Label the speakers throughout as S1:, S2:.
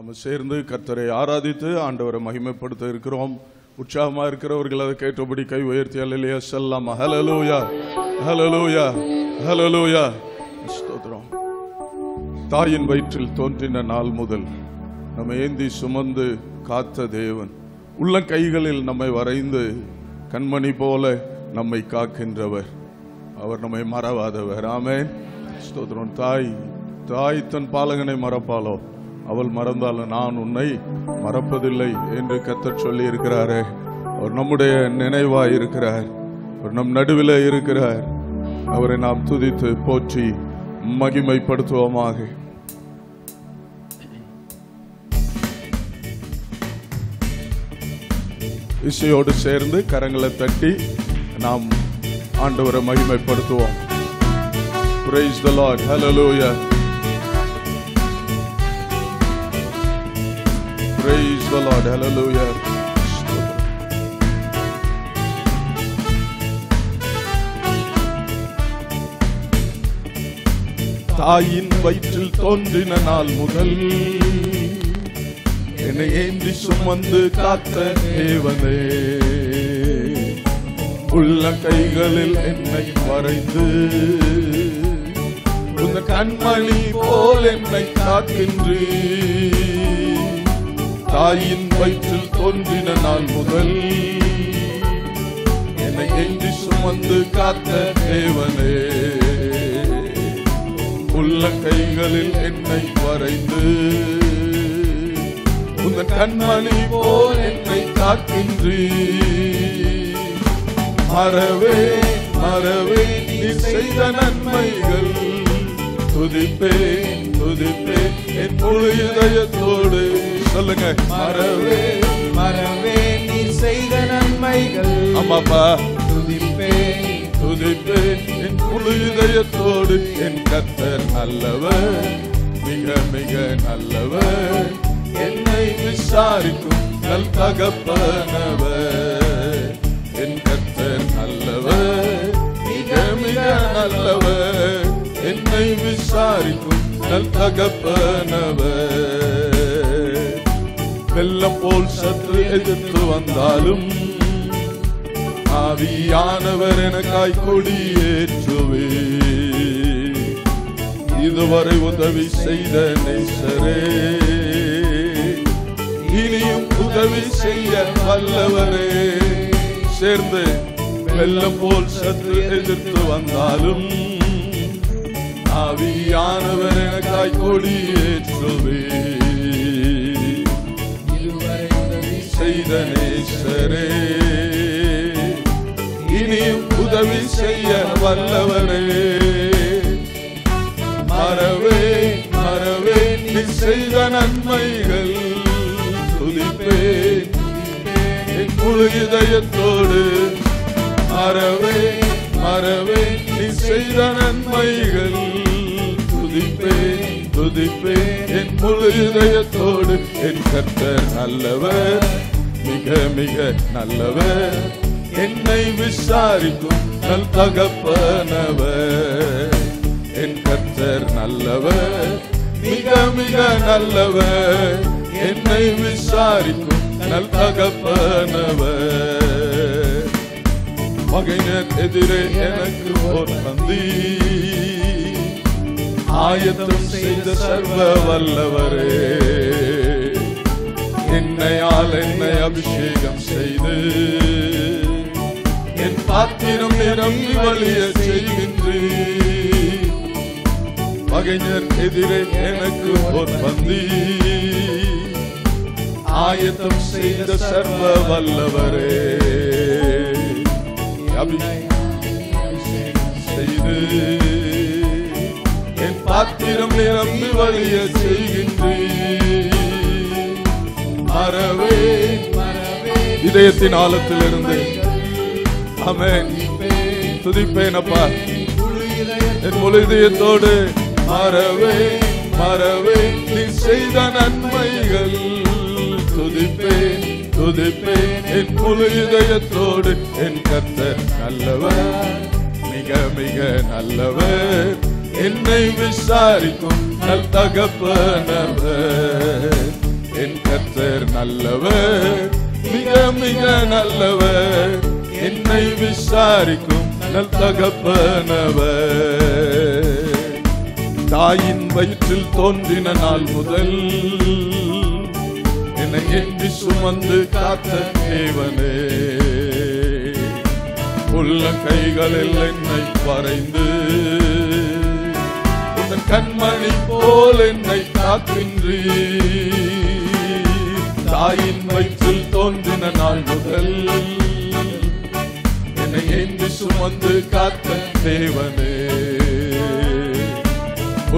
S1: நம்ம சேர்ந்து கர்த்தரை ஆராதித்து ஆண்டவரை மகிமைப்படுத்த இருக்கிறோம். உற்சாகமா இருக்கிறவர்கள் அதை கேட்டபடி கை உயர்த்தி அல்லேலூயா சொல்லலாம். ஹல்லேலூயா ஹல்லேலூயா ஹல்லேலூயா. ஸ்தோத்திரம். தாயின் வயிற்றில் தோன்றின நாள் முதல் நம்ம ஏந்தி சுமந்து காத்த தேவன், உள்ள கைகளில் நம்மை வரைந்து கண்மணி போல நம்மை காக்கின்றவர், அவர் நம்மை மறவாதவர். ஆமென். ஸ்தோத்திரம். தாய் தன் பாலகனை மறப்பாளோ? அவள் மறந்தாலும் நான் உன்னை மறப்பதில்லை என்று கர்த்தர் சொல்லி இருக்கிறாரே. அவர் நம்முடைய நினைவாய் இருக்கிறார், அவர் நம் நடுவில் இருக்கிறார். அவரை நாம் துதித்து போற்றி மகிமைப்படுத்துவோமாக. இசையோடு சேர்ந்து கரங்களை தட்டி நாம் ஆண்டவரை மகிமைப்படுத்துவோம். Praise the Lord. Hallelujah. Praise the Lord. Hallelujah. தாயின் வயிற்றில் தோன்றின நாள் முதல் என்னை ஏந்தி சுமந்து காத்த தேவனே, உள்ள கைகளில் என்னை வரைந்து உன் கண்மணி போல் என்னை காக்கின்றீ. தாயின் வயிற்றில் தோன்றின நாள் முதல் என்னை ஏந்தி சுமந்து காத்த தேவனே, உள்ள கைகளில் என்னை வரைந்து உன் கண்மணி போல் என்னை காக்கின்றீ. மறவே மறவே நீ செய்த நன்மைகள் துதிப்பேன் துதிப்பேன் என் முழு இதயத்தோடு. சொல்லுங்க. மறவே
S2: மறவே நீ செய்த நன்மைகள்,
S1: ஆமாப்பா,
S2: துதிப்பேன்
S1: துதிப்பேன் என் முழு இதயத்தோடு. என் கர்த்தர் நல்லவர், மிக மிக நல்லவர், என்னை விசாரிக்கும் நல் தகப்பனவர். என் கர்த்தர் நல்லவர், மிக மிக நல்லவர், என்னை விசாரிக்கும் நல் தகப்பனவர். வெள்ளம் போல் சற்று எதிர்த்து வந்தாலும் ஆவியானவர் எனக்காய் கொடியேற்றுவே. இதுவரை உதவி செய்த நேசரே, இனியும் உதவி செய்ய வல்லவரே. சேர்ந்து. வெள்ளம் போல் சற்று எதிர்த்து வந்தாலும் ஆவியானவர் எனக்காய் கொடியேற்றுவே.
S2: இதுவரை உதவி
S1: செய்த நேசரே, இனியும் உதவி செய்ய வல்லவரே. மறவே மறவே நீ செய்த நன்மைகள் துதிப்பேன் என் முழு இதயத்தோடு. மறவே மறவே நீ செய்த நன்மைகள் துதிப்பேன் துதிப்பேன் என் முழு இதயத்தோடு. என் கர்த்தர் நல்லவர், மிக மிக நல்லவர், என்னை விசாரிக்கும் நல் தகப்பனவர். என் கர்த்தர் நல்லவர், மிக மிக நல்லவர், என்னை விசாரிக்கும் நல் தகப்பனவர். பகைஞர் எதிரே எனக்கு ஓர் பந்தி ஆயத்தம் செய்த சர்வ வல்லவரே. என்னையால் என்னை அபிஷேகம் செய்து என் பாத்திரம் நிரம்பி வழிய செய்கின்றீர். பகைஞர் எதிரே எனக்கு ஓர் பந்தி ஆயத்தம் செய்த சர்வ வல்லவரே. அபிஷேகம் செய்து என் பாத்திரம் நிரம்பி வழிய செய்கின்றீர். மறவே மறவே இதயத்தின் ஆழத்திலிருந்து ஆமென் துதிப்பேன் அப்பா என் முழு இதயத்தோடு. மறவே மறவே நீ செய்த நன்மைகள் துதிப்பேன் துதிப்பேன் என் முழு இதயத்தோடு. என் கர்த்தர் நல்லவர், மிக மிக நல்லவர், என்னை விசாரிக்கும் நல் தகப்பனவர். என் கர்த்தர் நல்லவர், மிக மிக நல்லவர், என்னை விசாரிக்கும் நல் தகப்பனவர். தாயின் வயிற்றில் தோன்றின நாள் முதல் என்னை ஏந்தி சுமந்து காத்த தேவனே, உள்ள கைகளில் என்னை வரைந்து உன் கண்மணி போல் என்னை காக்கின்றீர். தாயின் வயிற்றில் தோன்றின நாள் முதல் என்னை ஏந்தி சுமந்து காத்த தேவனே,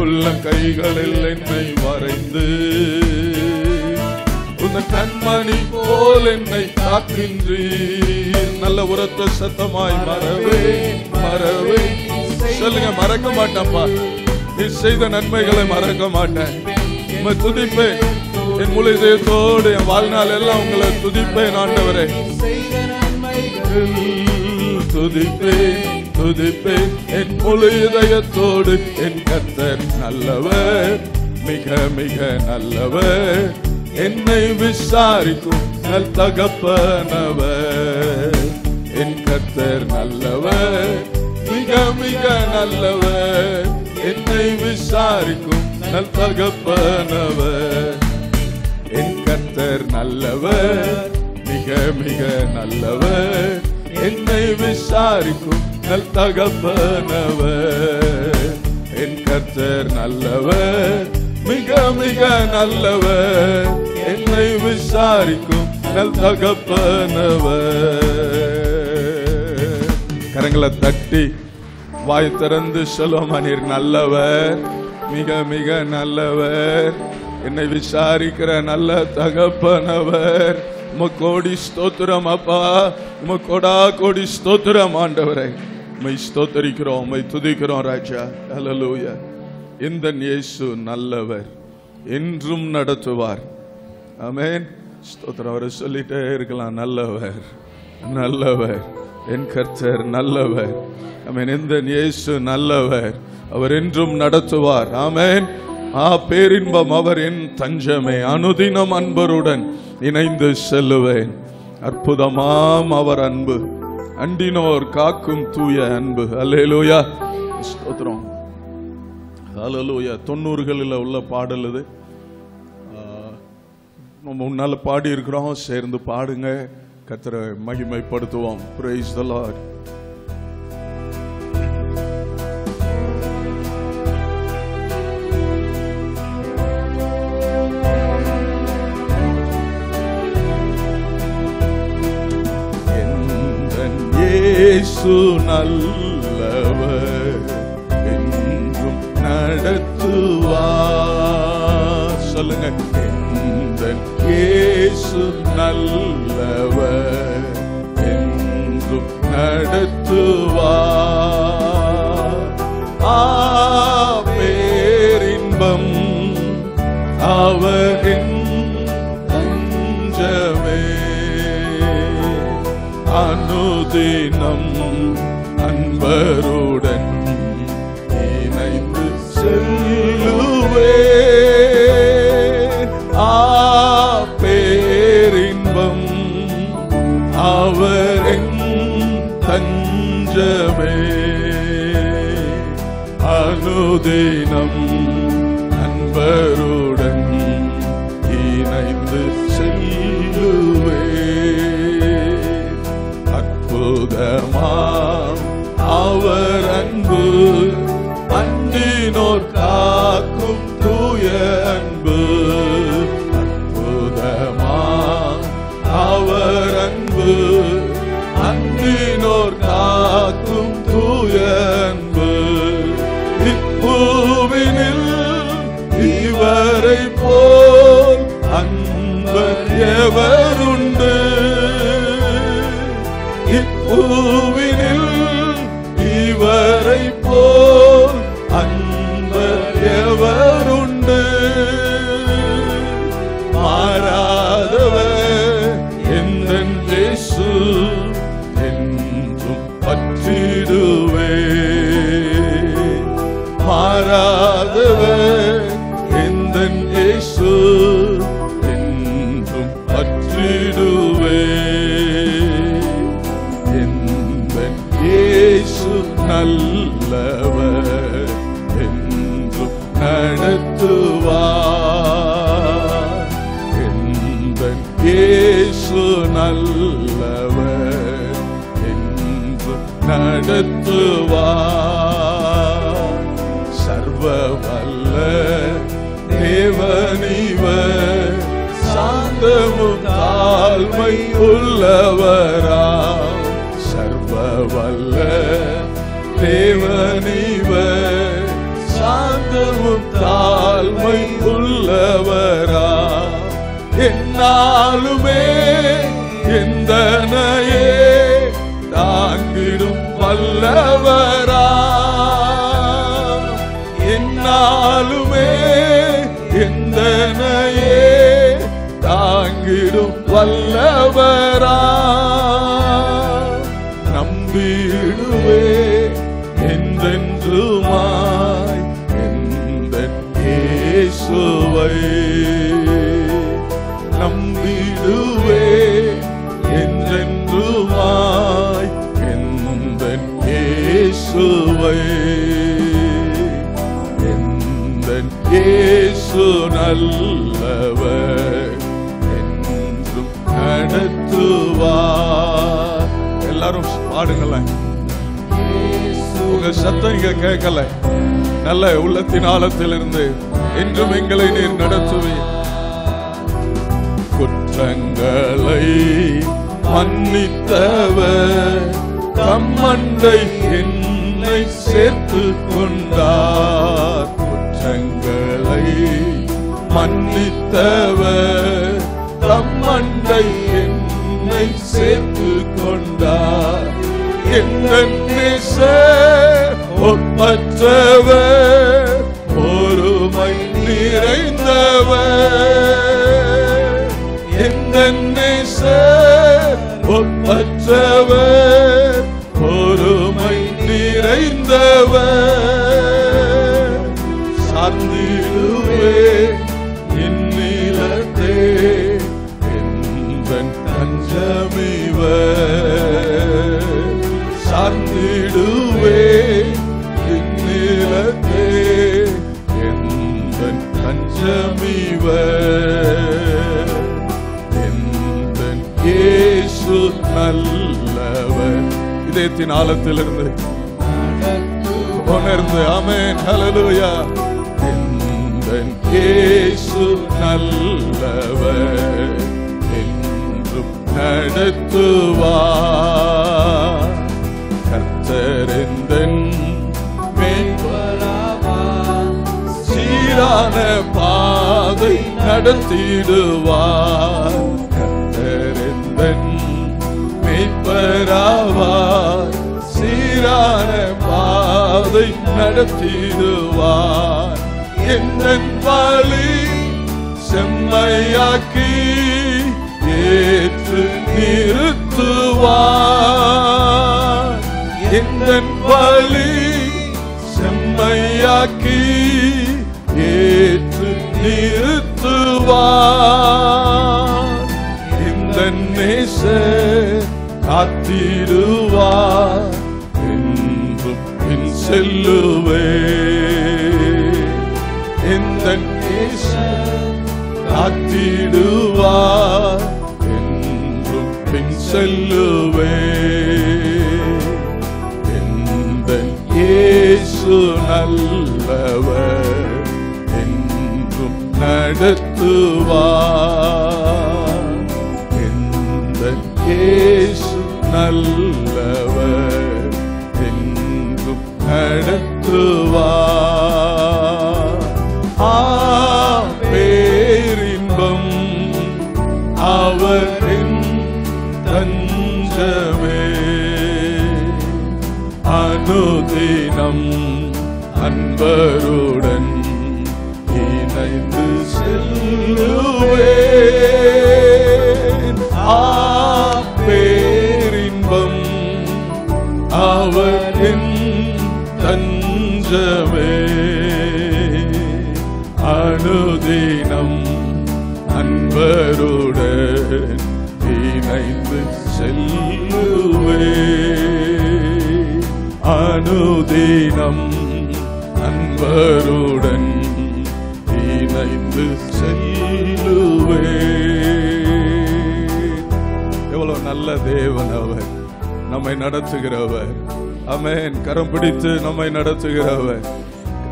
S1: உள்ள கைகளில் என்னை வரைந்து உன் கண்மணி போல் என்னை காக்கின்றீர். நல்ல உரத்த சத்தமாய் மறவே மறவே சொல்லுங்க, மறக்க மாட்டேன்ப்பா, நீ செய்த நன்மைகளை மறக்க மாட்டேன். உம்மை துதிப்பேன் என் முழு இதயத்தோடு, என் வாழ்நாள் எல்லாம் உங்களை துதிப்பேன் ஆண்டவரே. துதிப்பேன் துதிப்பேன் என் முழு இதயத்தோடு, என் கர்த்தர் நல்லவர், மிக மிக நல்லவர், என்னை விசாரிக்கும் நல் தகப்பனவர். என் கர்த்தர் நல்லவர், மிக மிக நல்லவர், என்னை விசாரிக்கும் நல் தகப்பனவர். என் கர்த்தர் நல்லவர், மிக மிக நல்லவர், என்னை விசாரிக்கும் நல் தகப்பனவர். என் கர்த்தர் நல்லவர், மிக மிக நல்லவர், என்னை விசாரிக்கும் நல் தகப்பனவர். கரங்களை தட்டி வாய் திறந்து சொல்லுவோமா, நீர் நல்லவர், மிக மிக நல்லவர், என்னை விசாரிக்கிற நல்ல தகப்பனவர். கோடி ஸ்தோத்திரம் அப்பா, கோடா கோடி ஸ்தோத்திரம் ஆண்டவரை. உம்மை ஸ்தோத்தரிக்கிறோம், உம்மை துதிக்கிறோம் ராஜா. ஹல்லேலூயா. இந்த இயேசு நல்லவர், என்றும் நடத்துவார். ஆமென். ஸ்தோத்திரம். அவரை சொல்லிட்டே இருக்கலாம், நல்லவர் நல்லவர், என் கர்த்தர் நல்லவர். ஆமென். இந்த இயேசு நல்லவர், அவர் என்றும் நடத்துவார். ஆமென். பேரின்பம் அவர் என் தஞ்சமே, அனுதினம் அன்பருடன் இணைந்து செல்லுவேன். அற்புதமாம் அவர் அன்பு, அண்டினோர் காக்கும் தூய அன்பு. அல்லேலூயா. ஸ்தோத்திரம். ஹல்லேலூயா. 90களில் உள்ள பாடல் இது. நம்ம முன்னால பாடி இருக்கிறோம், சேர்ந்து பாடுங்க, கர்த்தரை மகிமைப்படுத்துவோம். Praise the Lord. இயேசு நல்லவர், என்றும் நடத்துவார். சொல்லுங்க, இயேசு நல்லவர், என்றும் நடத்துவார். பேரின்பம் அவரின் தஞ்சமே, அனுதினம் அன்பருடன் இணைந்து செல்லுவேன். பேரின்பம் அவரின் தஞ்சமே, அனுதினம் அன்பருடன் இணைந்து செல்லுவேன். அற்புதமாம் அவர் அன்பு, அண்டினோர் காக்கும் தூய அன்பு. அற்புதமாம் அவர் அன்பு, அண்டினோர் காக்கும் தூய அன்பு. இப்பூவினில் இவரை போல் அன்பர் எவருண்டு? இப்பூவினில் இவரை போல் அன்பர் எவருண்டு? மாறாதவர் எந்தன் இயேசு, என்றும் பற்றிடுவேன். மாறாதவர் எந்தன் இயேசு, என்றும் இயேசு நல்லவர், என்றும் நடத்துவார். எந்தன் இயேசு நல்லவர், என்றும் நடத்துவார். சர்வ வல்ல தேவனிவர், சாந்தமும் தாழ்மை உள்ளவராம். சர்வ வல்ல தேவனிவர், சாந்தமும் தாழ்மை உள்ளவராம். என்னாலுமே எந்தனையே தாங்கிடும் வல்லவராம். என்னாலுமே எந்தனையே தாங்கிடும் வல்லவராம். நம்பிடுவே என்றென்றுமாய் எந்தன் இயேசுவை. நம்பிடுவே என்றென்றுமாய் எந்தன் இயேசுவை. எந்தன் இயேசு நல்லவர், என்றும் நடத்துவார். எல்லாரும் பாடுங்களேன். உங்க சத்தம் இங்க கேட்கல. நல்ல உள்ளத்தின் ஆழத்திலிருந்து என்றும் எங்களை நீர் நடத்துவீர். குற்றங்களை மன்னித்தவர், தம்மண்டை என்னை சேர்த்து கொண்டார். குற்றங்களை மன்னித்தவர், தம்மண்டை என்னை சேர்த்து கொண்டார். எந்தன் நேசர் ஒப்பற்றவர், பொறுமை நிறைந்தவர். எந்தன் நேசர் ஒப்பற்றவர், பொறுமை நிறைந்தவர். சார்ந்திடுவே என்னிலத்தே எந்தன் தஞ்சமிவர். சார்ந்திடுவே என்னிலத்தே எந்தன் தஞ்சமிவர். எந்தன் இயேசு நல்லவர். இதயத்தின் ஆழத்திலிருந்து உணர்ந்து ஆமென் ஹல்லேலூயா. எந்தன் இயேசு நல்லவர், என்றும் நடத்துவார். கர்த்தர் எந்தன் மேய்ப்பராவார், சீரான பாதை நடத்திடுவார். கர்த்தர் எந்தன் மேய்ப்பராவார், சீரான பாதை நடத்திடுவார். எந்தன் வழி செம்மையாக்கி ஏற்று நிறுத்துவார். எந்தன் வழி செம்மையாக்கி ஏற்று நிறுத்துவார். எந்தன் நேசர் காத்திடுவார், என்றும் பின் செல்லுவேன். எந்தன் நேசர் காத்திடுவார், என்றும் பின் செல்லுவேன். எந்தன் இயேசு நல்லவர், என்றும் நடத்துவார். எந்தன் இயேசு நல்லவர், என்றும் நடத்துவார். பேரின்பம் அவரின் தஞ்சமே, அனுதினம் அன்பருடன் இணைந்து செல்லுவேன். பேரின்பம் அவரின் தஞ்சமே, அனுதினம் அன்பருடன் இணைந்து செல்லுவேன். அனுதினம் அன்பருடன் இணைந்து செல்லுவே. எவ்வளவு நல்ல தேவன் அவர், நம்மை நடத்துகிறவர். ஆமென். கரம் பிடித்து நம்மை நடத்துகிறவர்.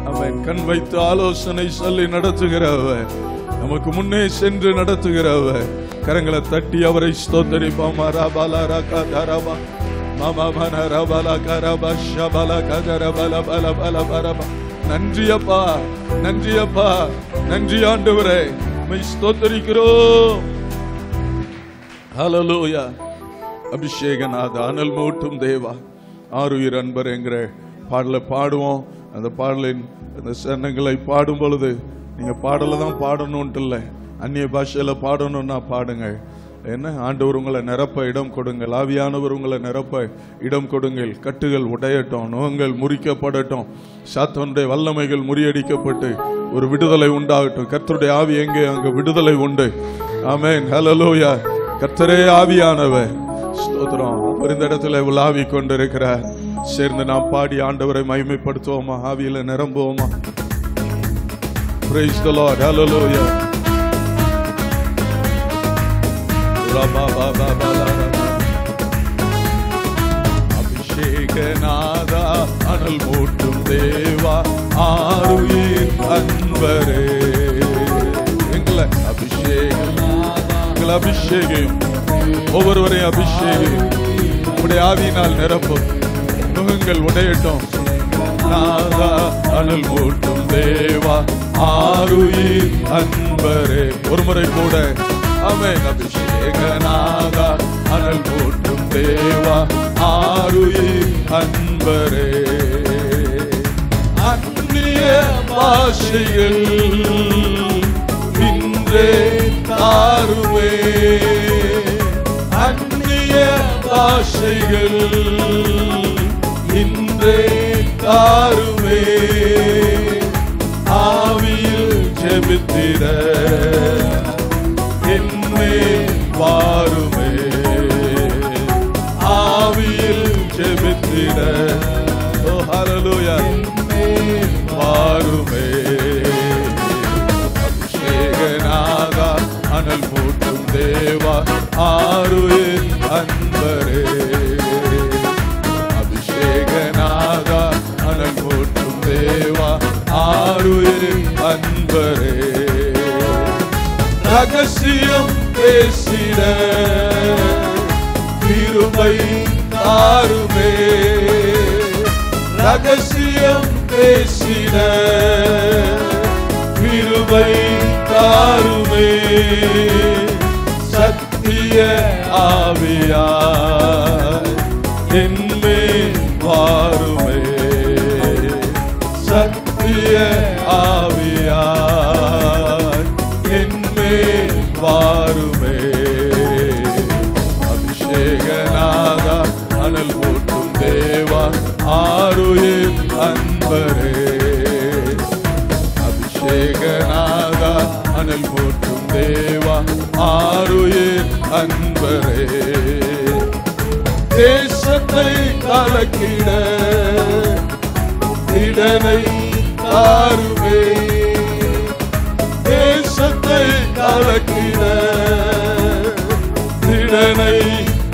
S1: ஆமென். கண் வைத்து ஆலோசனை சொல்லி நடத்துகிறவர். நமக்கு முன்னே சென்று நடத்துகிறவர். கரங்களை தட்டி அவரை ஸ்தோத்தரிப்போமா. ராபாலா ராகா தரபா மாமா மன ரபலா கரபா ஷபலா கதரபல பல பல பரபா. நன்றி அப்பா, நன்றி அப்பா, நன்றி ஆண்டவரே, உம்மை ஸ்தோத்தரிக்கிறோம். ஹல்லேலூயா. அபிஷேகநாத அனல் மூட்டும் தேவா, ஆருயிர் அன்பர் என்கிற பாடலை பாடுவோம். அந்த பாடலின் அந்த சரணங்களை பாடும் பொழுது நீங்க பாடலை தான் பாடணும்ட்டு இல்லை, அந்நிய பாஷையில பாடணும்னா பாடுங்க. என்ன, ஆண்டவர் உங்களை நிரப்ப இடம் கொடுங்கள். ஆவியானவர் உங்களை நிரப்ப இடம் கொடுங்கள். கட்டுகள் உடையட்டும், நோங்கள் முறிக்கப்படட்டும், சாத்தானுடைய வல்லமைகள் முறியடிக்கப்பட்டு ஒரு விடுதலை உண்டாகட்டும். கர்த்தருடைய ஆவி எங்கே, அங்க விடுதலை உண்டு. ஆமென். ஹல்லேலூயா. கர்த்தரே ஆவியானவர். ஸ்தோத்திரம். அவர் இந்த இடத்துல உலாவி கொண்டிருக்கிறார். சேர்ந்து நாம் பாடி ஆண்டவரை மகிமைப்படுத்துவோமா, ஆவியில நிரம்புவோமா. Praise the Lord. Hallelujah. அபிஷேகநாதா அனல் மூட்டும் தேவா, ஆருயிர் அன்பரே, எங்களை அபிஷேகநாதா, எங்களை அபிஷேகம், ஒவ்வொருவரையும் அபிஷேகம், உடைய ஆவியினால் நிரப்பும். முகங்கள் உடையட்டும். நாதா அனல் மூட்டும் தேவா, ஆருயிர் அன்பரே. ஒரு முறை கூட. ஆமென். அபிஷேகநாதா அனல் மூட்டும் தேவா, ஆருயிர் அன்பரே. அந்நிய பாஷைகள் இன்றே தாருவே, அந்நிய பாஷைகள் இன்றே தாருவே. ஆவியில் ஜெபித்திட என்மேல் வாருமே, ஆவியில் ஜெபித்திட, ஓ ஹல்லேலூயா, என்மேல் வாருமே. அபிஷேகநாதா அனல் மூட்டும் தேவா, ஆருயிர் அன்பரே. அபிஷேகநாதா அனல் மூட்டும் தேவா, ஆருயிர் அன்பரே. ரகசியம் பேசிட கிருபை தாருமே, ரகசியம் பேசிட கிருபை தாருமே. சத்திய ஆவியாய் என்மேல் வாருமே, சத்திய ஆவியாய் என்மேல் வாருமே. அபிஷேகநாதா அனல் மூட்டும் தேவா, ஆருயிர் அன்பரே. அபிஷேகநாதா அனல் மூட்டும் தேவா, ஆருயிர் அன்பரே. தேசத்தை கலக்கிட திடனை தாருமே, தேசத்தை கலக்கிட திடனை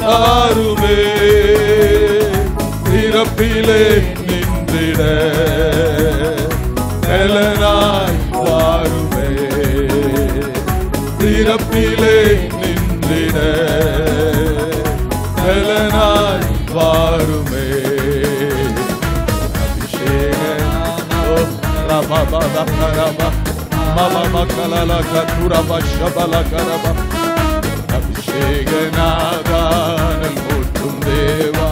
S1: தாருமே. திறப்பிலே நின்றிட நலனாய் வாருமே, திறப்பிலே நின்றிட நலனாய் வாருமே. அபிஷேகநாதா அனல் மூட்டும் தேவா,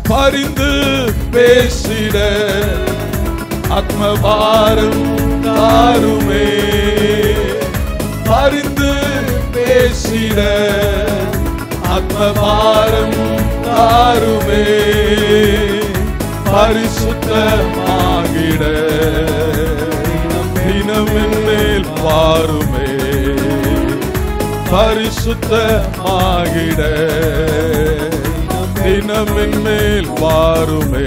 S1: பரிந்து பேசிட ஆத்மபாரம் தாருமே, பரிந்து பேசிட ஆத்மபாரம் தாருமே. பரிசுத்தமாகிட தினம் மேல் வாருமே, பரிசுத்தமாகிட வல்லம் என்மேல் வாருமே.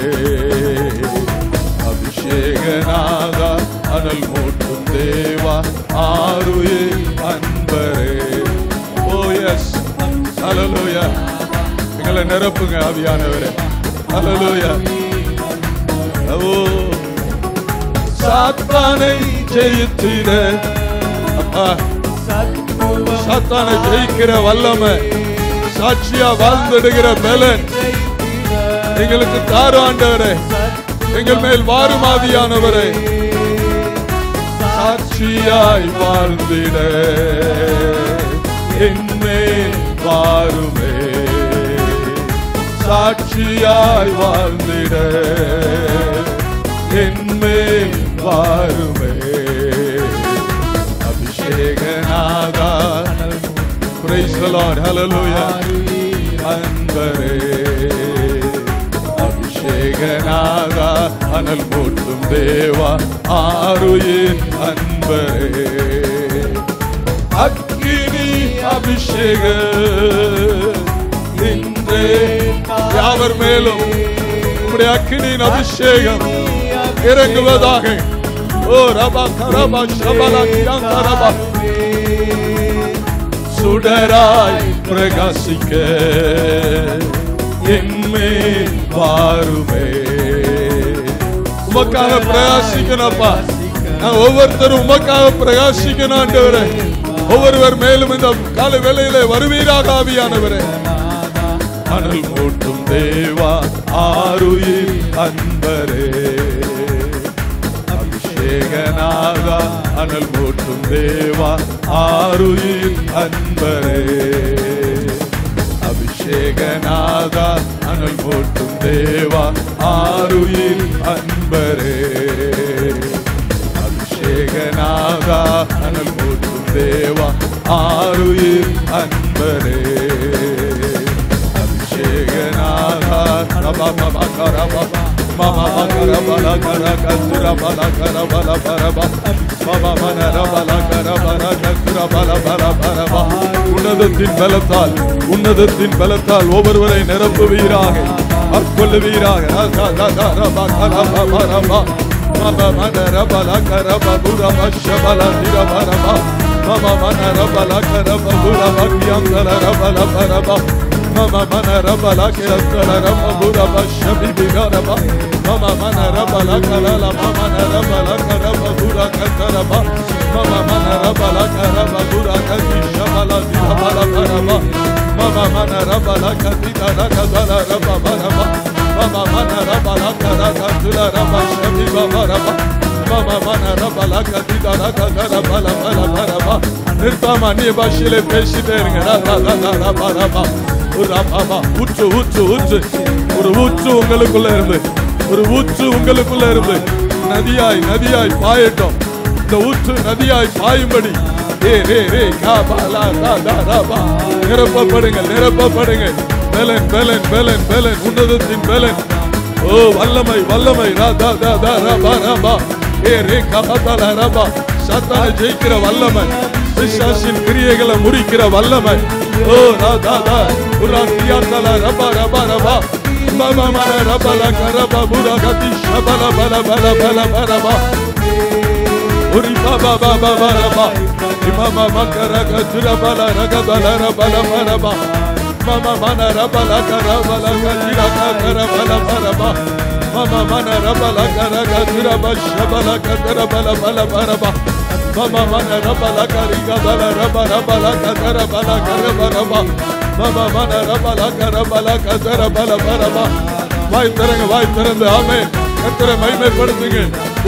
S1: அபிஷேகநாதா அனல் மூட்டும் தேவா ஆருயே அன்பரே. ஓ எஸ், ஹல்லேலூயா. எங்களை நிரப்புங்க ஆவியானவரே. ஹல்லேலூயா. ஓ சாத்தானை ஜெயித்திட, அப்பா சாத்தானை ஜெயிக்கிற வல்லமை, சாட்சியா வாழ்ந்துடுகிற பலன் எங்களுக்கு தாரும் ஆண்டவரே. எங்கள் மேல் வாரும் ஆவியானவரே. சாட்சியாய் வாழ்ந்திட என்மேல் வாருமே. சாட்சியாய் வாழ்ந்திட என்மேல் வாருமே. அபிஷேகநாதா, praise the Lord, hallelujah. அன்பரே அபிஷேகநாதா அனல் மூட்டும் தேவா ஆருயிர் அன்பரே. அக்கினி அபிஷேக இன்றே யாவர் மேலும் உம்முடைய அக்கினியின் அபிஷேகம் இறங்குவதாக. ஓ ரபா கரபா ஷபலா கியாந்தரபா சுடராய் பிரகாசிக்க என்மேல் வாருமே. உமக்காக பிரகாசிக்கணும்ப்பா. நான் ஒவ்வொருத்தரும் உமக்காக பிரகாசிக்கணும் ஆண்டவரே. ஒவ்வொருவர் மேலும் இந்த கால வேளையிலே வருவீராக ஆவியானவரே. அனல் மூட்டும் தேவா ஆருயிர் அன்பரே. அபிஷேகநாதா அனல் மூட்டும் தேவா ஆருயிர் அன்பரே. அபிஷேகநாதா அனல் மூட்டும் தேவா ஆருயிர் அன்பரே. அபிஷேகநாதா அனல் மூட்டும் தேவா ஆருயிர் அன்பரே. அபிஷேகநாதா ரபா பபா கரபா மமா கரபலா கரகத்ரபலா கரபலா பரபா மமா மனரபலா கரபலா கத்ரபலா பரபா. உன்னதத்தின் பலத்தால், உன்னதத்தின் பலத்தால் ஒவ்வொருவரை நிரப்புவீராக, ஆட்கொள்ளுவீராக. ரபா கரபா பரபா மமா மனரபலா கரபா புரபா ஷபலா திரபரபா மமா மனரபலா கரபா புரபா கியாந்தர ரபலா பரபா Mama mana rabala kiratala rama buraba shabibi garaba Mama mana rabala kalala mama mana rabala karaba bura kataraba Mama mana rabala karaba bura kati shabala dirabala karaba Mama mana rabala kati darakadala raba baraba Mama mana rabala karakatula raba shabiba baraba Mama mana rabala kati darakadala bala bala baraba Nirtama niye başıyla peşi deringe raba raba ஊற்று ஊற்று ஊற்று ஒரு ஊற்று உங்களுக்குள்ள இருந்து, ஒரு ஊற்று உங்களுக்குள்ள இருந்து நதியாய் நதியாய் பாயட்டும். இந்த ஊற்று நதியாய் பாயும்படி நிரப்பப்படுங்கள், நிரப்பப்படுங்கள். பலன் பலன் பலன் பலன் உன்னதத்தின் பலன். ஓ வல்லமை வல்லமை சாத்தானை ஜெயிக்கிற வல்லமை, பிசாசின் கிரியைகளை முறிக்கிற வல்லமை. ஓ ராதா உராத்தியாத்தல ரபா ரபா ரபா மமா மன ரபல கரபா புரா கதி ஷபல பல பல பல பரபா உரி பாபா பாபா பரபா இமாமா மக்கர கஜுர பல ரகபல ரபல பரபா மமா மன ரபல கரபல கஜிர கர பல பரபா மமா மன ரபல கர கஜுர பஷபல கர பல பல பரபா Mama mana rabala kariga bala raba rabala kadara bala karaba raba Mama mana rabala karabala kadara bala baraba. வாய் திறந்து ஆமென். கர்த்தரை மகிமைப்படுத்துங்க.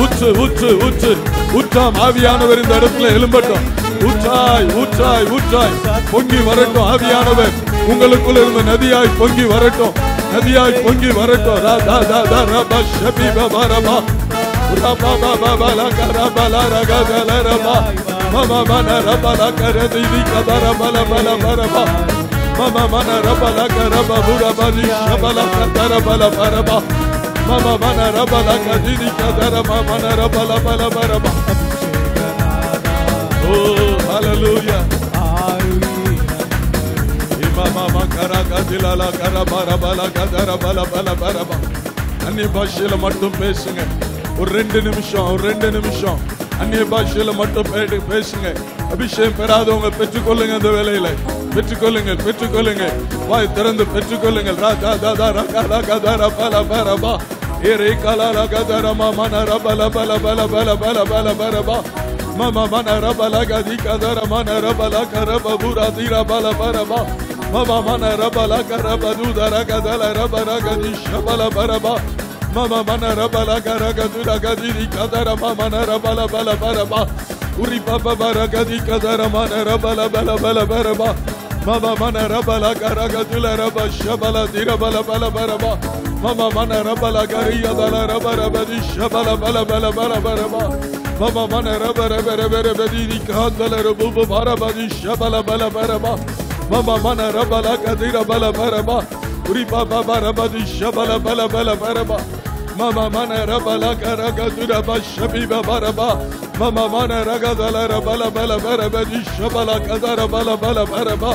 S1: ஊற்று ஊற்று ஊற்று ஊற்றாம் ஆவியானவர் இந்த இடத்துல எழும்பட்டும். ஊற்றாய் ஊற்றாய் ஊற்றாய் பொங்கி வரட்டும். ஆவியானவர் உங்களுக்குள்ள இருந்து நதியாய் பொங்கி வரட்டும், நதியாய் பொங்கி வரட்டும். ராதா தாதா ரபா ஷபிபா பரபா Raba baba bala karabala ragadala raba Mama mana rabala karadi kabara bala bala baraba Mama mana rabala karaba buraba shabala katara bala baraba Mama mana rabala kadidi kadara mama mana rabala bala baraba. Oh hallelujah. Mama அந்நிய பாஷையில மட்டும் பேசுங்க. ஒரு 2 நிமிஷம் அந்நிய பாஷையில மட்டும் பேசுங்க. அபிஷேகம் பெறாதவங்க பெற்றுக்கொள்ளுங்க. அந்த வேலையில பெற்றுக்கொள்ளுங்க. வாய் திறந்து பெற்றுக்கொள்ளுங்கள். Mama mana rabala gadi kadara mana rabala karaba bura dira bala baraba. Mama mana rabala karaba dudara kadala rabara gadi shabala baraba. Mama mana rabala karaga dura gadi kadara mama mana rabala bala baraba. Uri baba bara gadi kadara mana rabala bala bala baraba. Mama mana rabala karaga dula raba shabala dira bala bala baraba. Mama mana rabala kariya dala rabara badi shabala bala bala bala baraba. Mama mana rabara bara badi kadala rabu bara badi shabala bala baraba. Mama mana rabala kadira bala baraba. Uri baba bara badi shabala bala bala baraba. Mama mana rabala karaga dura bashabiba baraba. Mama mana ragadala rabala bala bara badi shabala kadara bala bala baraba.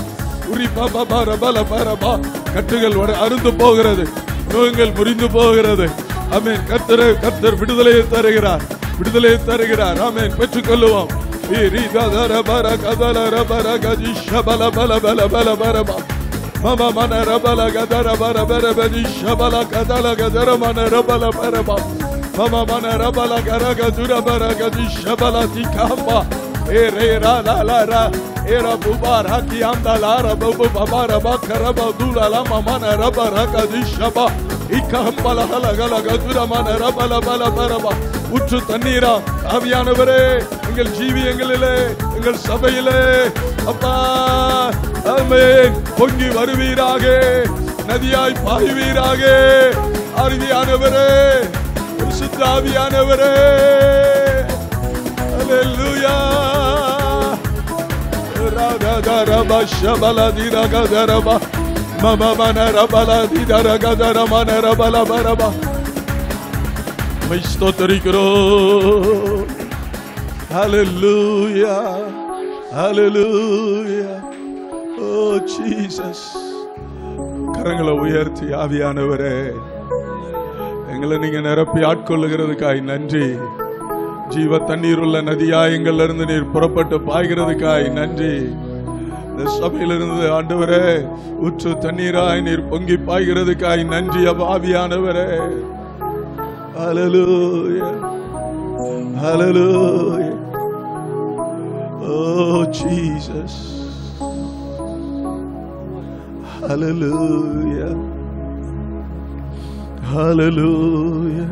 S1: Uri baba bara bala baraba. கட்டுகள் அறுந்து போகிறது, நோய்கள் முறிந்து போகிறது. ஆமென். கர்த்தர் விடுதலையை தருகிறார். ஆமென். பெற்றுக்கொள்ளுவோம். Mama mana rabala gadara bara bara badi shabala kadala gadara mana rabala bara ba. Mama mana rabala garaga dura bara gadi shabala tikamba. Re ra la la ra era bubar haki amda la ra bubu babara bakaraba dula la mama na rabara gadi shaba. Ikambala hala gala gadura mana rabala bala bara ba. உற்று தண்ணீரா ஆவியானவரே, எங்கள் ஜீவியங்களிலே எங்கள் சபையிலே அப்பா ஆமென் பொங்கி வருவீராக, நதியாய் பாய்வீராக. ஆவியானவரே, பரிசுத்த ஆவியானவரே, அல்லேலூயா. ராகதரபா ஷபலதிரகதரபா மம மனரபலதிரகதர மனரபலபரபா. ஸ்தோத்திரிக்கிறோம். ஹல்லேலூயா, ஹல்லேலூயா. ஓ ஜீசஸ். கரங்களை உயர்த்தி ஆவியானவரே, எங்களை நீங்க நிரப்பி ஆட்கொள்ளுகிறதுக்காய் நன்றி. ஜீவ தண்ணீர் உள்ள நதியாய் எங்கள்ல இருந்து நீர் புறப்பட்டு பாய்கிறதுக்காய் நன்றி. இந்த சபையிலிருந்து ஆண்டவரே ஊற்று தண்ணீராய் நீர் பொங்கி பாய்கிறதுக்காய் நன்றி. ஆவியானவரே, hallelujah, hallelujah. Oh Jesus, hallelujah, hallelujah.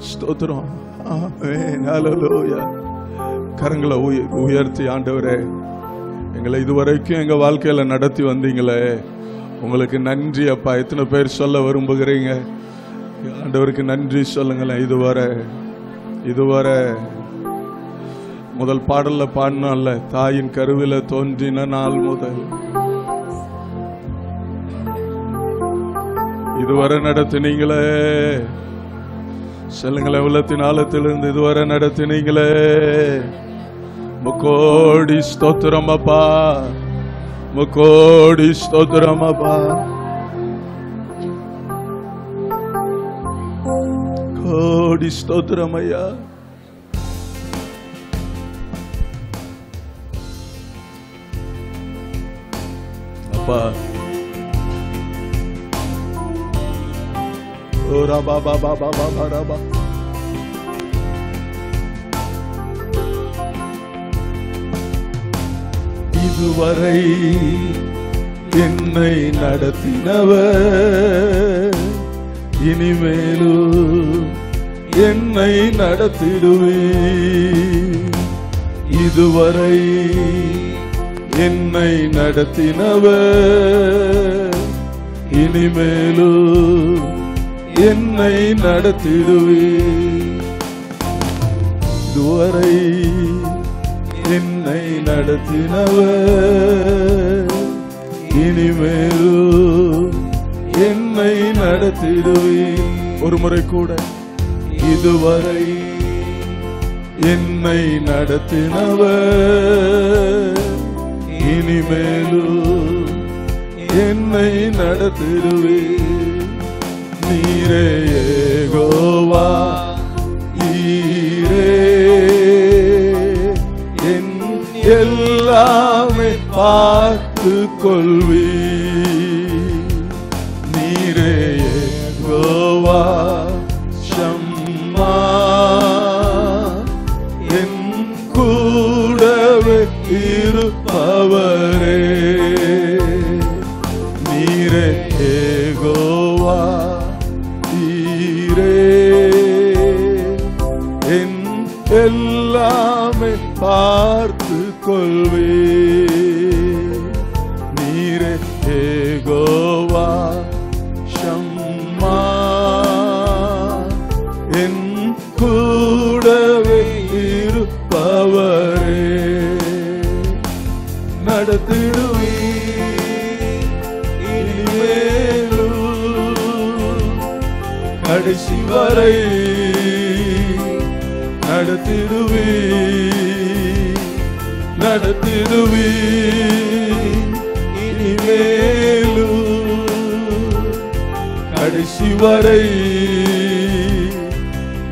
S1: ஸ்தோத்திரம். ஆமென். hallelujah. கரங்களை உயர்த்தி ஆண்டவரே, எங்களை இதுவரைக்கும் எங்க வாழ்க்கையில நடத்தி வந்தீங்களே, உங்களுக்கு நன்றி அப்பா. எத்தனை பேர் சொல்ல விரும்புகிறீங்க? ஆண்டவருக்கு நன்றி சொல்லுங்களேன். இதுவரை முதல் பாடல்ல பாடினால, தாயின் கருவில தோன்றின நாள் முதல் இதுவரை நடத்தினீங்களே. சொல்லுங்களேன், உள்ளத்தின் ஆழத்திலிருந்து இதுவரை நடத்தினீங்களே. முக்கோடி ஸ்தோத்திரம் அப்பா, முக்கோடி ஸ்தோத்திரம் அப்பா. கோடி ஸ்தோத்திரம் ஐயா. அப்பா ஓ ரபா பாபா பாபா ரபா. இதுவரை என்னை நடத்தினவர் இனிமேலும் என்னை நடத்திடுவே. இதுவரை என்னை நடத்தினவர் இனிமேலும் என்னை நடத்திடுவே. இதுவரை என்னை நடத்தினவர் இனிமேலும் என்னை நடத்திடுவே. ஒரு முறை கூட, இதுவரை என்னை நடத்தினவர் இனிமேலும் என்னை நடத்திடுவே. நீரே யெகோவா ஈரே, என் எல்லாமே பார்த்து கொள்வி. நீரே யெகோவா ஷம்மா, என் கூடவே இருப்பவரே. நீரே யெகோவா ஈரே, என் எல்லாமே பார்த்து கொள்வே. நீரே யெகோவா ஷம்மா, என் கூடவே இருப்பவரே. நடத்திடுவே கடைசி வரை, நடத்திடுவே நடத்திடுவே இனிமேலும் கடைசி வரை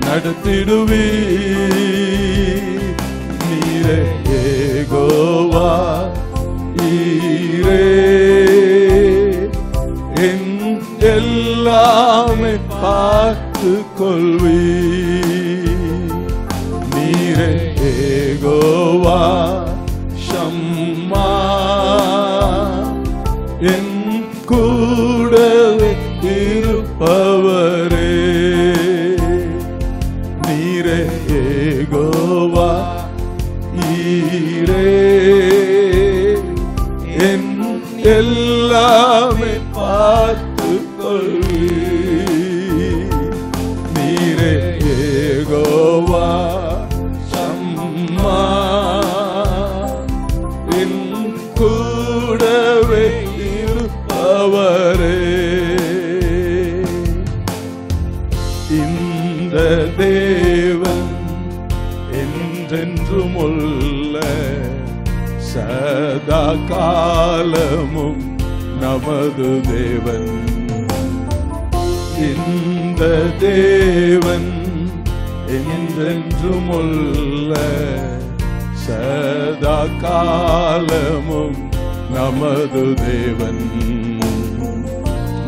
S1: நடத்திடுவே. நீரே யெகோவா ஈரே, என் எல்லாமே பார்த்து கொள்வி. நீரே யெகோவா ஷம்மா, என் கூடவே இருப்பவரே. நீரே யெகோவா ஈரே, என் எல்லாமே பார்த்து கொள்வி. நீரே யெகோவா ஷம்மா, என் கூடவே இருப்பவரே. இந்த தேவன் என்றென்றும் உள்ள சதா காலமும் நமது தேவன். இந்த தேவன் என்றென்றும் உள்ள சதா காலமும் நமது தேவன்.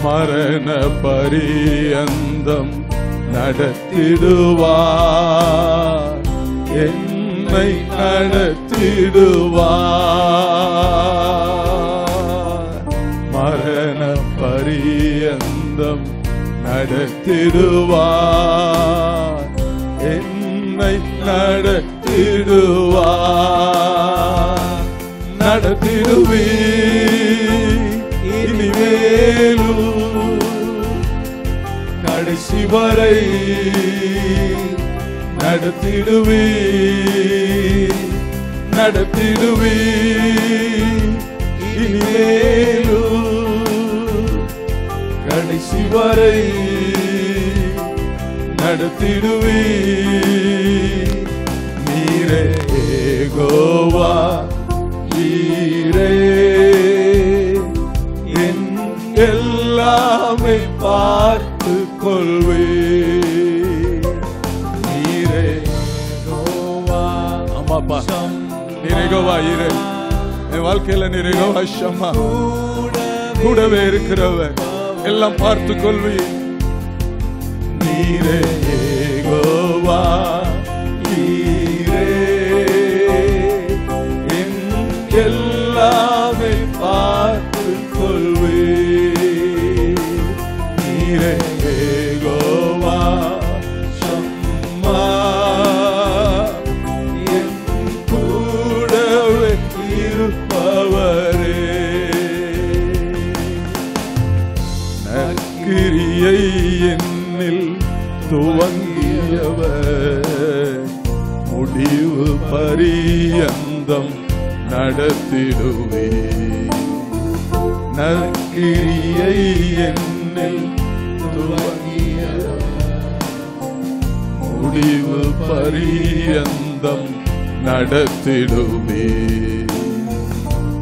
S1: மரண பரியந்தம் நடத்திடுவார், என்னை நடத்திடுவார். மரண பரியந்தம் நடத்திடுவார், என்னை நடத்திடுவார். நடத்திடுவே இனிமேலும் கடைசி வரை நடத்திடுவே நடத்திடுவே இனிமேலும் கடைசி வரை நடத்திடுவே. நீரே யெகோவா ஈரே, என் எல்லாமே பார்த்து கொள்வே. நீரே யெகோவா, ஆமாப்பா, நீரே யெகோவா ஈரே, என் வாழ்க்கையில நீரே யெகோவா ஷம்மா, கூடவே இருக்கிறவர், எல்லாம் பார்த்து கொள்வி. நீரே யெகோவா ஈரே, என் எல்லாமே பார்த்து கொள்வே. நீரே யெகோவா ஷம்மா, என் கூடவே இருப்பவரே. நற்கிரியை என்னில் துவங்கியவர் முடிவு பரியந்தம் நடத்திடுவே. நற்கிரியை என்னில் துவங்கியவர் முடிவு பரியந்தம் நடத்திடுவே.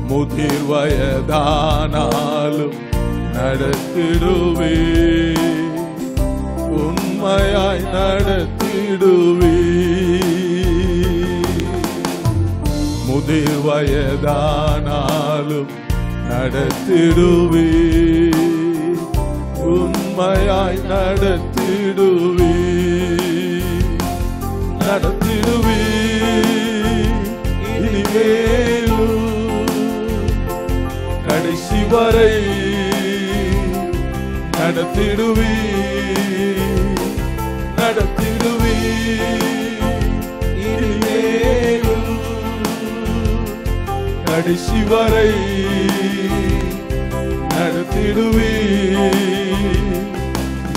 S1: முதிர் வயதானாலும் நடத்திடுவே, உண்மையாய் நடத்திடுவே. முதிர் வயதானாலும் நடத்திடுவே, உண்மையாய் நடத்திடுவே, நடத்திடுவே. இனிமேலும் கடைசி வரை நடத்திடுவே, நடத்திடுவே. இனிமேலும் கடைசி வரை நடத்திடுவே.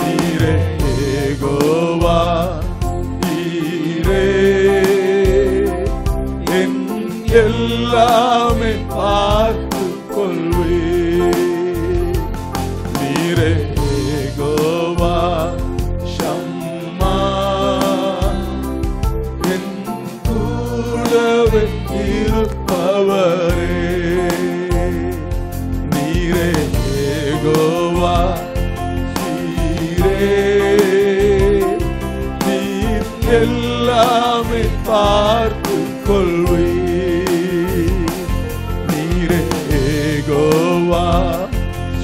S1: நீரே யெகோவா, நீரே என் எல்லாமே பார்த்து கொள்வே. நீரே யெகோவா ஷம்மா, என் கூடவே இருப்பவரே. நீரே யெகோவா நீரே, நீர் எல்லாமே பார்த்து கொள்வே. நீரே யெகோவா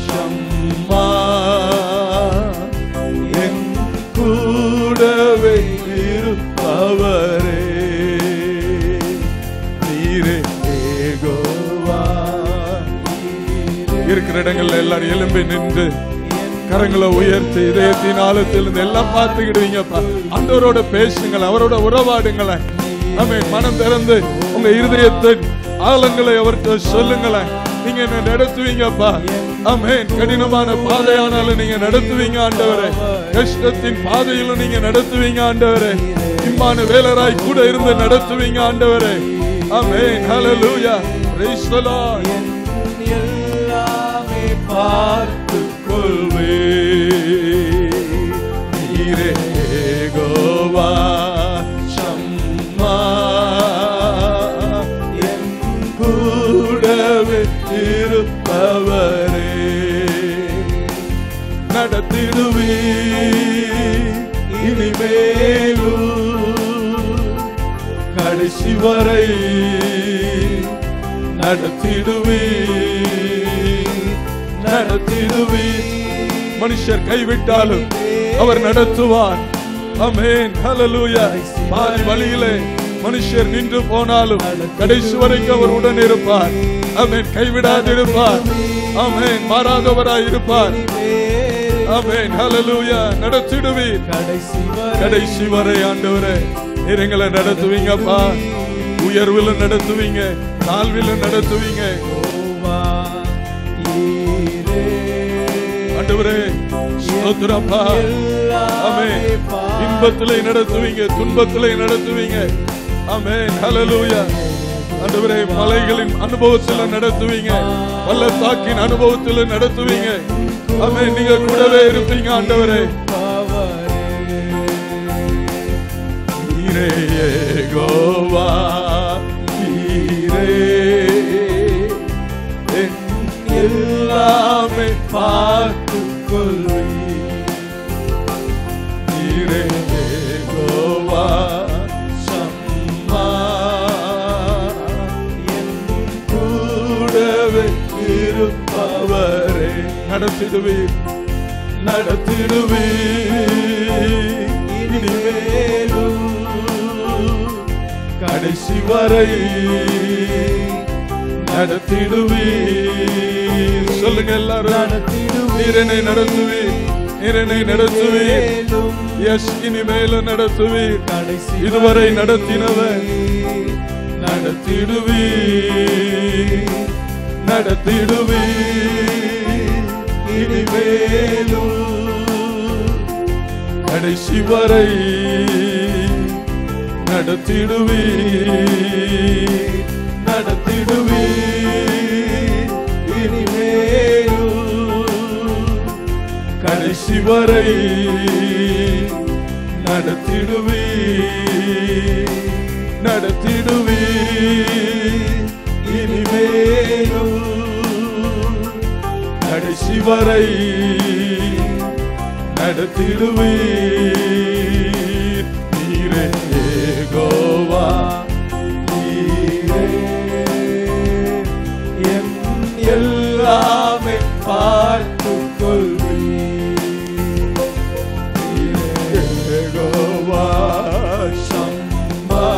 S1: ஷம்மா, என் கூடவே இருப்பவரே. நீரே யெகோவா. இருக்கிற இடங்கள்ல எல்லாரும் எழும்பி நின்று கரங்களை உயர்த்தி இதயத்தின் ஆழத்திலிருந்து எல்லாம் பார்த்துக்கிடுவீங்கப்பா. ஆண்டவரோட பேசுங்கள், அவரோட உறவாடுங்களேன். ஆமென். மனம் திறந்து உங்க இருதயத்தின் ஆழங்களை அவர்கிட்ட சொல்லுங்களேன். நீங்க என்ன நடத்துவீங்கப்பா. ஆமென். கடினமான பாதையானாலும் நீங்க நடத்துவீங்க ஆண்டவரே. கஷ்டத்தின் பாதையிலும் நீங்க நடத்துவீங்க ஆண்டவரே. இம்மான வேலராய் கூட இருந்து நடத்துவீங்க ஆண்டவரே. Amen. Hallelujah. Praise the Lord. எல்லாமே பார்த்து கொள்வே. நீரே யெகோவா ஷம்மா, என் கூடவே இருப்பவரே. நடத்திடுவே இனிமேலும் கடைசி வரை நடத்திடுவே, நடத்திடுவே. மனுஷர் கைவிட்டாலும் அவர் நடத்துவார். ஆமென். ஹல்லேலூயா. பாதி வழியிலே மனுஷர் நின்று போனாலும் கடைசி வரைக்கும் அவர் உடன் இருப்பார். ஆமென். கைவிடாதிருப்பார். ஆமென். மாறாதவராய் இருப்பார். ஆமென். ஹல்லேலூயா. நடத்திடுவீர் கடைசி வரை ஆண்டவரே. எங்களை நடத்துவீங்கப்பா. உயர்வில் நடத்துவீங்க, தாழ்வில் நடத்துவீங்க ஆண்டவரே. ஸ்தோத்திரப்பா. ஆமென். இன்பத்திலே நடத்துவீங்க, துன்பத்திலே நடத்துவீங்க. ஆமென். ஹல்லேலூயா. ஆண்டவரே, மலைகளின் அனுபவத்தில் நடத்துவீங்க, பள்ளத்தாக்கின் அனுபவத்தில் நடத்துவீங்க. ஆமென். நீங்க கூடவே இருப்பீங்க ஆண்டவரே. நீரே யெகோவா, நீரே என் எல்லாமே பார்த்து கொள்வே. நீரே யெகோவா ஷம்மா, என் கூடவே இருப்பவரே. நடத்திடுவீர், நடத்திடுவீர் இனிமேலும் கடைசி வரை நடத்திடுவீர். சொல்லுங்க எல்லாரும். நீர் என்னை நடத்துவீர், நீர் என்னை நடத்துவீர். எஸ், இனிமேலும் நடத்துவீர். இதுவரை நடத்தினவர் நடத்திடுவீர், நடத்திடுவீர் இனிமேலும் கடைசி வரை நடத்திடுவீர், நடத்திடுவீர் இனிமேலும் கடைசி வரை நடத்திடுவீர், நடத்திடுவீர் இனிமேலும் இனிமேலும் கடைசி வரை நடத்திடுவீர். நீரே யெகோவா, நீரே என் எல்லாமே பார்த்துக் கொள்வீர். நீரே யெகோவா ஷம்மா,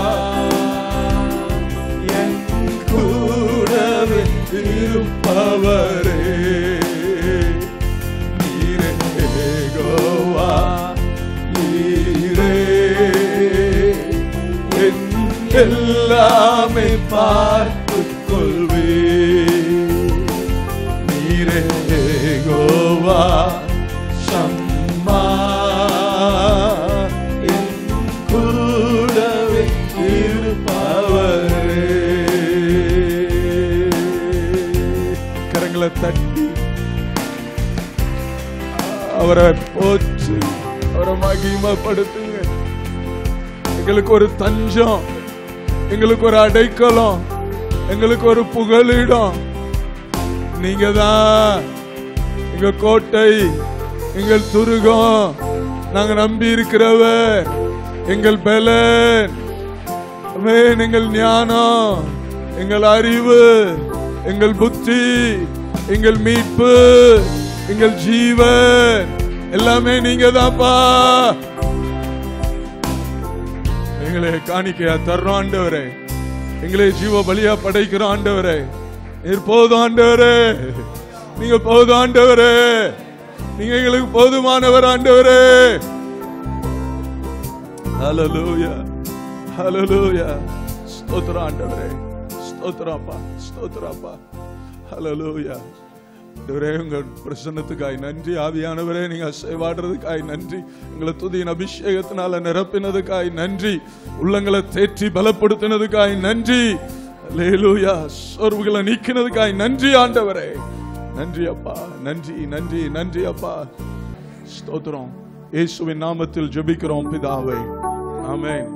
S1: என் கூடவே இருப்பவரே. நீரே யெகோவா, நீரே என் எல்லாமே பார்த்துக் கொள்வீர். நீரே யெகோவா ஷம்மா, என் கூடவே இருப்பவரே. கரங்களை தட்டி அவரை போற்றி அவரை மகிமைப்படுத்துங்க. எங்களுக்கு ஒரு தஞ்சம், எங்களுக்கு ஒரு அடைக்கலம், எங்களுக்கு ஒரு புகலிடம் நீங்க தான். எங்க கோட்டை, எங்கள் துருகம், நாங்க நம்பி இருக்கிறவர், எங்கள் பலன், எங்கள் ஞானம், எங்கள் அறிவு, எங்கள் புத்தி, எங்கள் மீட்பு, எங்கள் ஜீவன் எல்லாமே நீங்க தான்ப்பா. எங்களை காணிக்கையா தர்றோம் ஆண்டவரே, எங்களை ஜீவ பலியா படைக்கிறோம் ஆண்டவரே. நீர் போதும் ஆண்டவரே, நீங்க போதும் ஆண்டவரே, நீங்க எங்களுக்கு போதுமானவர் ஆண்டவரே. ஹல்லேலூயா, ஹல்லேலூயா. ஸ்தோத்திரம் ஆண்டவரே, ஸ்தோத்திரப்பா, ஸ்தோத்திரப்பா. ஹல்லேலூயா. உங்கள் பிரசன்னத்துக்காய் நன்றி. ஆவியானவரே, நீங்க சேவாடுறதுக்காய் நன்றி. எங்களை துதியின் அபிஷேகத்தினால நிரப்பினதுக்காய் நன்றி. உள்ளங்களை தேற்றி பலப்படுத்தினதுக்காய் நன்றி. அல்லேலூயா. சோர்வுகளை நீக்கினதுக்காய் நன்றி ஆண்டவரே. நன்றி அப்பா, நன்றி நன்றி நன்றி அப்பா. ஸ்தோத்திரம். இயேசுவின் நாமத்தில் ஜெபிக்கிறோம் பிதாவே, ஆமென்.